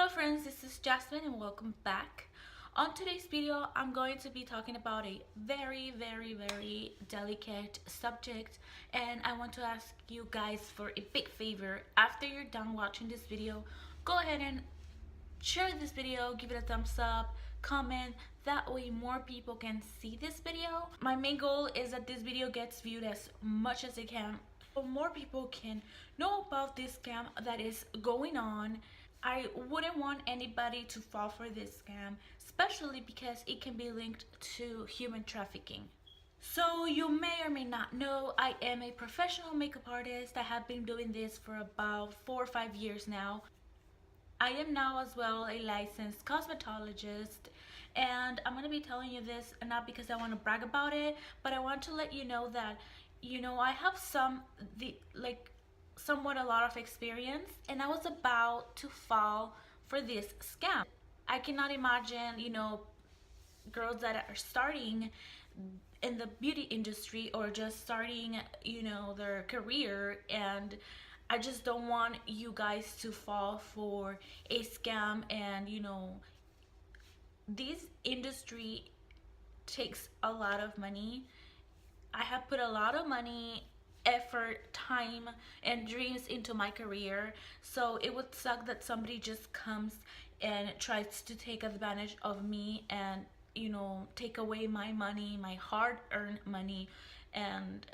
Hello friends, this is Jasmine and welcome back. On today's video, I'm going to be talking about a very delicate subject, and I want to ask you guys for a big favor. After you're done watching this video, go ahead and share this video, give it a thumbs up, comment, that way more people can see this video. My main goal is that this video gets viewed as much as it can so more people can know about this scam that is going on. I wouldn't want anybody to fall for this scam, especially because it can be linked to human trafficking. So you may or may not know, I am a professional makeup artist. I have been doing this for about 4 or 5 years now. I am now as well a licensed cosmetologist, and I'm going to be telling you this not because I want to brag about it, but I want to let you know that I have somewhat a lot of experience, and I was about to fall for this scam. I cannot imagine, girls that are starting in the beauty industry or just starting, their career, and I just don't want you guys to fall for a scam. And this industry takes a lot of money. I have put a lot of money, effort, time, and dreams into my career, so it would suck that somebody just comes and tries to take advantage of me and take away my money, my hard-earned money. And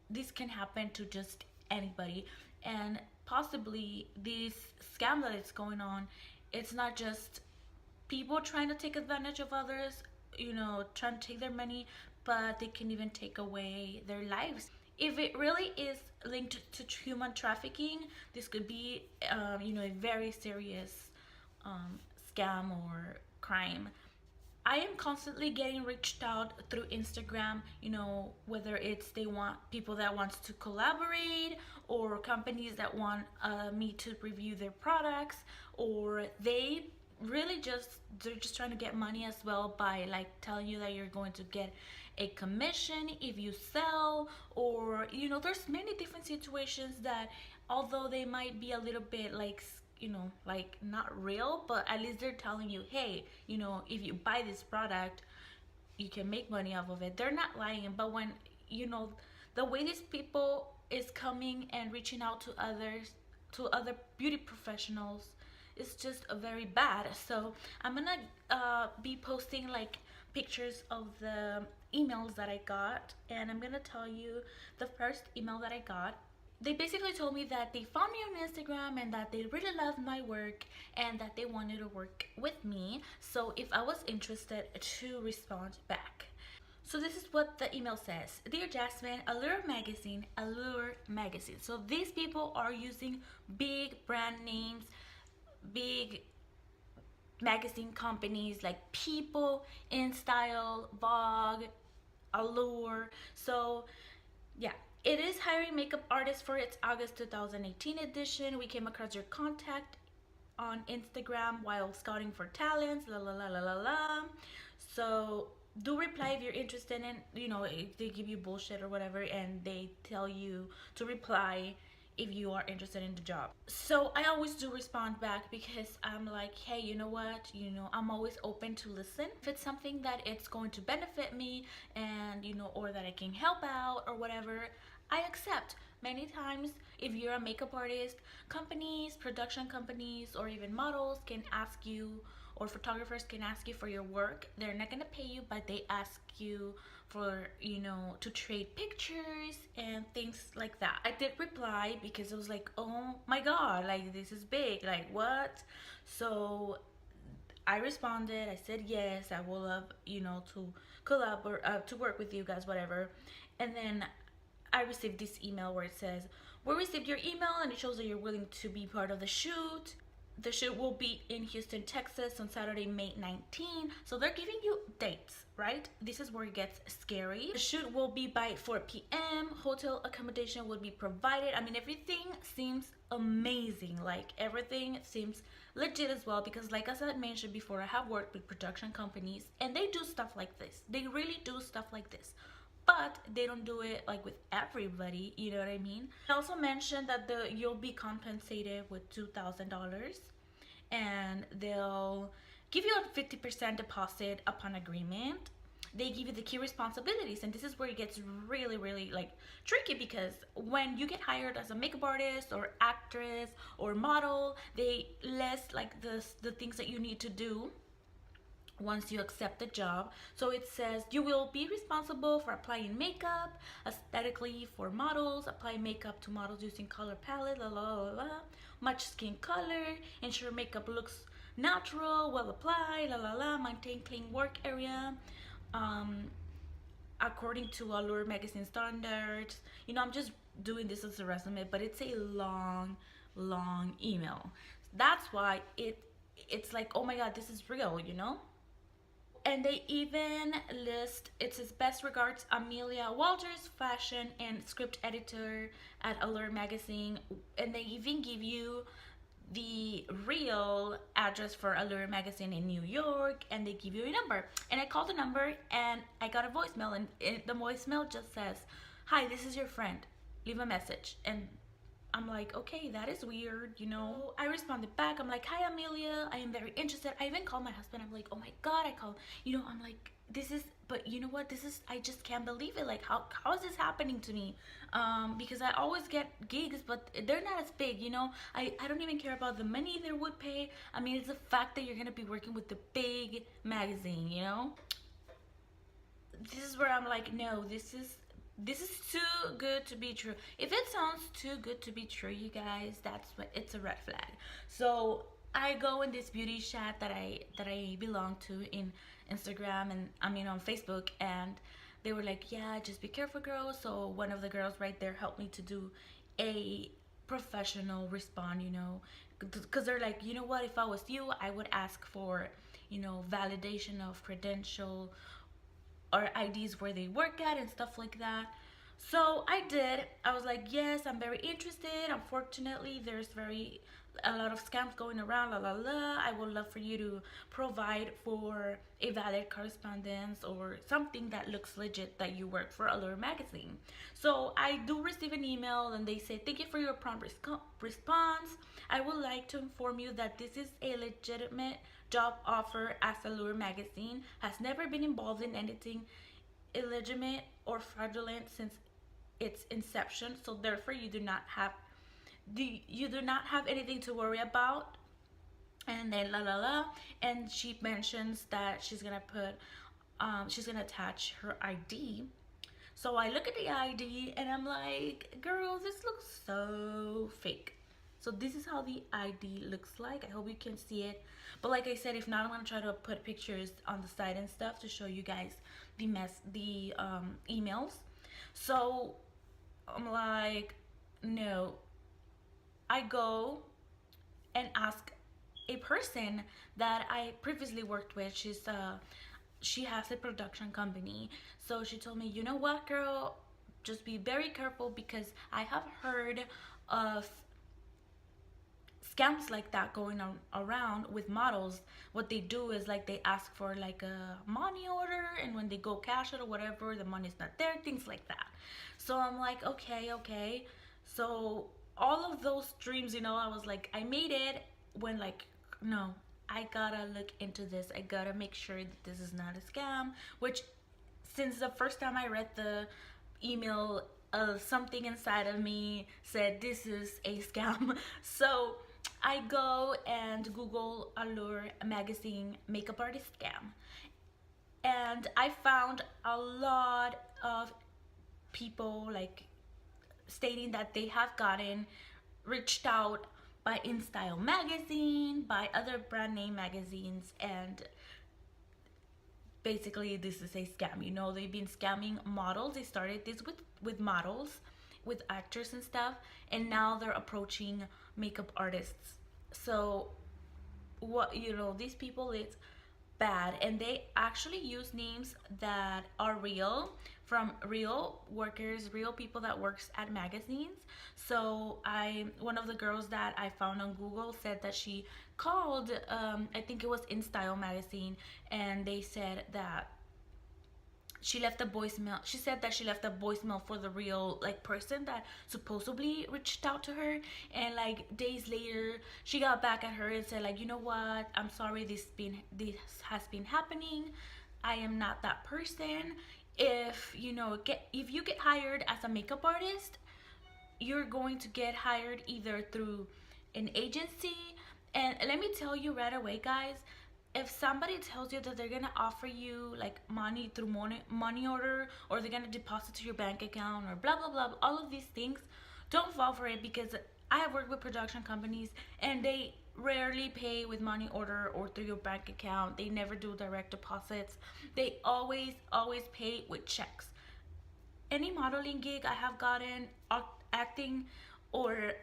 this can happen to just anybody. And possibly this scam that is going on, it's not just people trying to take advantage of others, trying to take their money, but they can even take away their lives. If it really is linked to human trafficking, this could be a very serious scam or crime. I am constantly getting reached out through Instagram, whether it's they want people that wants to collaborate, or companies that want me to review their products, or they're just trying to get money as well by telling you that you're going to get a commission if you sell, or there's many different situations that, although they might be a little bit not real, but at least they're telling you, hey, if you buy this product you can make money off of it. They're not lying. But when the way these people is coming and reaching out to other beauty professionals, it's just very bad. So I'm gonna be posting pictures of the emails that I got, and I'm gonna tell you the first email that I got. They basically told me that they found me on Instagram and that they really loved my work and that they wanted to work with me, so if I was interested to respond back. So this is what the email says. Dear Jasmine, Allure Magazine. So these people are using big brand names, big magazine companies like People, InStyle, Vogue, Allure. So yeah, it is hiring makeup artists for its August 2018 edition. We came across your contact on Instagram while scouting for talents, la la la la la la. So do reply if you're interested in, if they give you bullshit or whatever, and they tell you to reply if you are interested in the job. So I always do respond back because I'm like, hey, you know what, I'm always open to listen. If it's something that it's going to benefit me, and or that I can help out or whatever, I accept. Many times, if you're a makeup artist, companies, production companies, or even models can ask you, or photographers can ask you for your work. They're not gonna pay you, but they ask you for to trade pictures and things like that. I did reply because it was like, oh my god, this is big, what? So I responded. I said yes, I will love to collaborate, to work with you guys, whatever. And then I received this email where it says, we received your email and it shows that you're willing to be part of the shoot. The shoot will be in Houston, Texas on Saturday, May 19. So they're giving you dates, right? This is where it gets scary. The shoot will be by 4 p.m. Hotel accommodation will be provided. I mean, everything seems amazing. Everything seems legit as well, because as I mentioned before, I have worked with production companies and they do stuff like this. They really do stuff like this. But they don't do it with everybody, you know what I mean? I also mentioned that you'll be compensated with $2,000, and and they'll give you a 50% deposit upon agreement. They give you the key responsibilities, and this is where it gets really, really like tricky, because when you get hired as a makeup artist or actress or model, they list like the things that you need to do once you accept the job. So it says you will be responsible for applying makeup aesthetically for models, apply makeup to models using color palette, la la la la, match skin color, ensure makeup looks natural, well applied, la la la, maintain clean work area, um, according to Allure magazine standards. I'm just doing this as a resume, but it's a long, long email. That's why it's like, oh my god, this is real. And they even list, it says best regards Amelia Walters, fashion and script editor at Allure magazine. And they even give you the real address for Allure magazine in New York, and they give you a number. And I called the number and I got a voicemail, and the voicemail just says, hi, this is your friend, leave a message. And I'm like, okay, that is weird. I responded back. I'm like, hi, Amelia. I am very interested. I even called my husband. I'm like, oh my God, I called. I'm like, this is, but you know what? I just can't believe it. Like, how is this happening to me? Because I always get gigs, but they're not as big. I don't even care about the money they would pay. I mean, it's the fact that you're going to be working with the big magazine. This is where I'm like, no, this is too good to be true. If it sounds too good to be true, you guys, it's a red flag. So I go in this beauty chat that I belong to in Instagram, and I mean on Facebook, and they were like, yeah, just be careful, girls. So one of the girls right there helped me to do a professional respond, because they're like, you know what, if I was you, I would ask for validation of credential or IDs where they work at and stuff like that. So I did. I was like, yes, I'm very interested. Unfortunately, there's a lot of scams going around, la la la. I would love for you to provide for a valid correspondence or something that looks legit that you work for Allure magazine. So I do receive an email, and they say, thank you for your prompt response. I would like to inform you that this is a legitimate job offer, as Allure magazine has never been involved in anything illegitimate or fraudulent since its inception. So therefore, you do not have anything to worry about. And then la la la, and she mentions that she's gonna attach her ID. So I look at the ID and I'm like, girl, this looks so fake. So this is how the ID looks like. I hope you can see it. But like I said, if not, I'm gonna try to put pictures on the side and stuff to show you guys the emails. So I'm like, no. I go and ask a person that I previously worked with. She has a production company. So she told me, you know what, girl, just be very careful, because I have heard of scams like that going on around with models. What they do is like they ask for like a money order, and when they go cash it or whatever, the money's not there, things like that. So I'm like, okay. So all of those dreams, I was like, I made it when like, no, I gotta look into this. I gotta make sure that this is not a scam, which since the first time I read the email, something inside of me said this is a scam. So I go and Google Allure magazine makeup artist scam, and I found a lot of people like stating that they have gotten reached out by InStyle magazine, by other brand name magazines, and basically this is a scam. They've been scamming models. They started this with models, with actors and stuff, and now they're approaching makeup artists. So what these people, it's bad, and they actually use names that are real, from real workers, real people that works at magazines. So one of the girls that I found on Google said that she called, I think it was InStyle magazine, and they said that she left a voicemail. She said that she left a voicemail for the real like person that supposedly reached out to her, and like days later she got back at her and said like, you know what, I'm sorry, this has been happening. I am not that person. If you know, if you get hired as a makeup artist, you're going to get hired either through an agency. And let me tell you right away, guys, if somebody tells you that they're gonna offer you like money through money order, or they're gonna deposit to your bank account, or blah blah blah, all of these things, don't fall for it, because I have worked with production companies and they rarely pay with money order or through your bank account. They never do direct deposits. They always pay with checks. Any modeling gig I have gotten, acting, or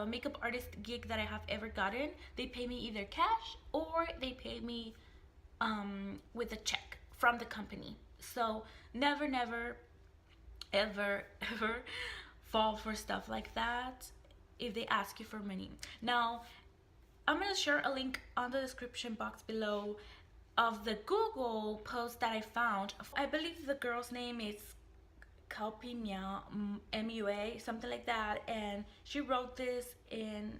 makeup artist gig that I have ever gotten, they pay me either cash or they pay me with a check from the company. So never, never, ever, ever fall for stuff like that if they ask you for money. Now, I'm gonna share a link on the description box below of the Google post that I found. I believe the girl's name is Calpina MUA, something like that, and she wrote this in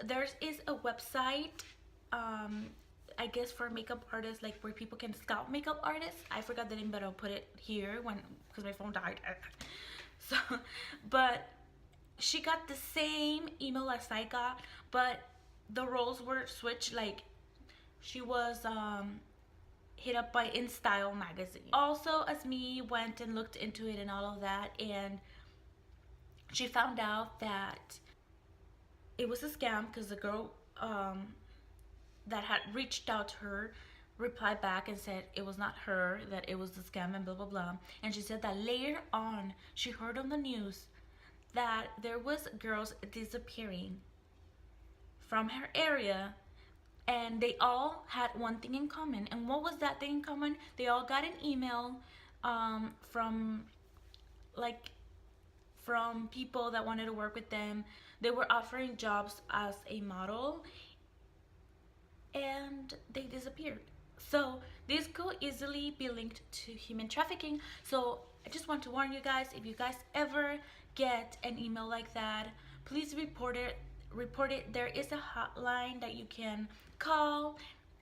there is a website, I guess for makeup artists, like where people can scout makeup artists. I forgot the name, but I'll put it here when, because my phone died. So, but she got the same email as I got, but the roles were switched. Like she was hit up by InStyle magazine. Also, as me went and looked into it and all of that, and she found out that it was a scam, because the girl that had reached out to her replied back and said it was not her, that it was the scam, and blah blah blah. And she said that later on she heard on the news that there was girls disappearing from her area, and they all had one thing in common. And what was that thing in common? They all got an email from like from people that wanted to work with them. They were offering jobs as a model, and they disappeared. So this could easily be linked to human trafficking. So I just want to warn you guys, if you guys ever get an email like that, please report it. There is a hotline that you can call,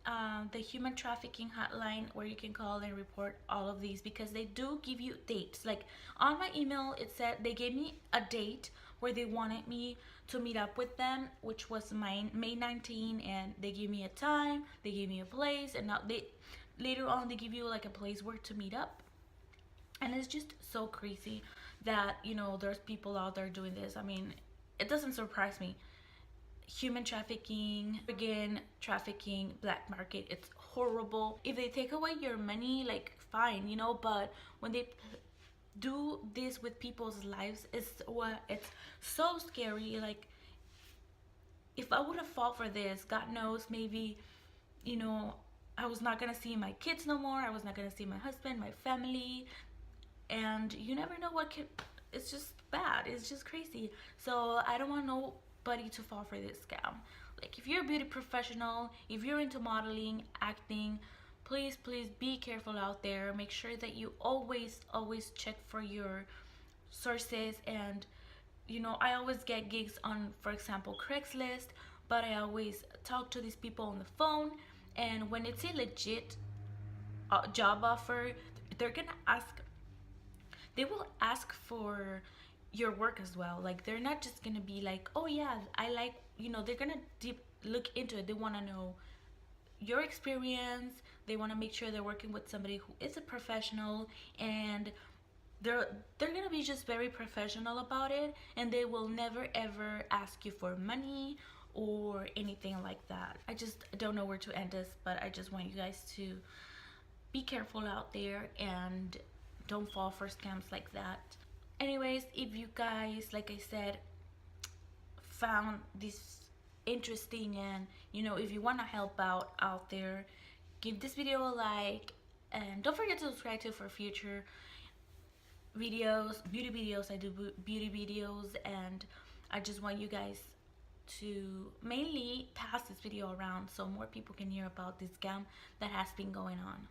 the human trafficking hotline, where you can call and report all of these, because they do give you dates. Like on my email, it said they gave me a date where they wanted me to meet up with them, which was May 19, and they gave me a time, they gave me a place, and now later on they give you like a place where to meet up. And it's just so crazy that, you know, there's people out there doing this. I mean, it doesn't surprise me. Human trafficking, again, trafficking, black market, it's horrible. If they take away your money, like fine, you know, but when they do this with people's lives, it's so scary. Like if I would have fall for this, God knows, maybe, you know, I was not gonna see my kids no more. I was not gonna see my husband, my family, and you never know what could. It's just bad. It's just crazy. So I don't want nobody to fall for this scam. Like if you're a beauty professional, if you're into modeling, acting, please be careful out there. Make sure that you always check for your sources. And you know, I always get gigs on, for example, Craigslist, but I always talk to these people on the phone, and when it's a legit job offer, they're gonna ask, they will ask for your work as well. Like they're not just gonna be like, oh yeah, I like, you know, they're gonna deep look into it. They want to know your experience. They want to make sure they're working with somebody who is a professional, and they're gonna be just very professional about it, and they will never ever ask you for money or anything like that. I just don't know where to end this, but I just want you guys to be careful out there and don't fall for scams like that. Anyways, if you guys, like I said, found this interesting, and you know, if you want to help out there, give this video a like, and don't forget to subscribe to for future videos, beauty videos. I do beauty videos, and I just want you guys to mainly pass this video around so more people can hear about this scam that has been going on.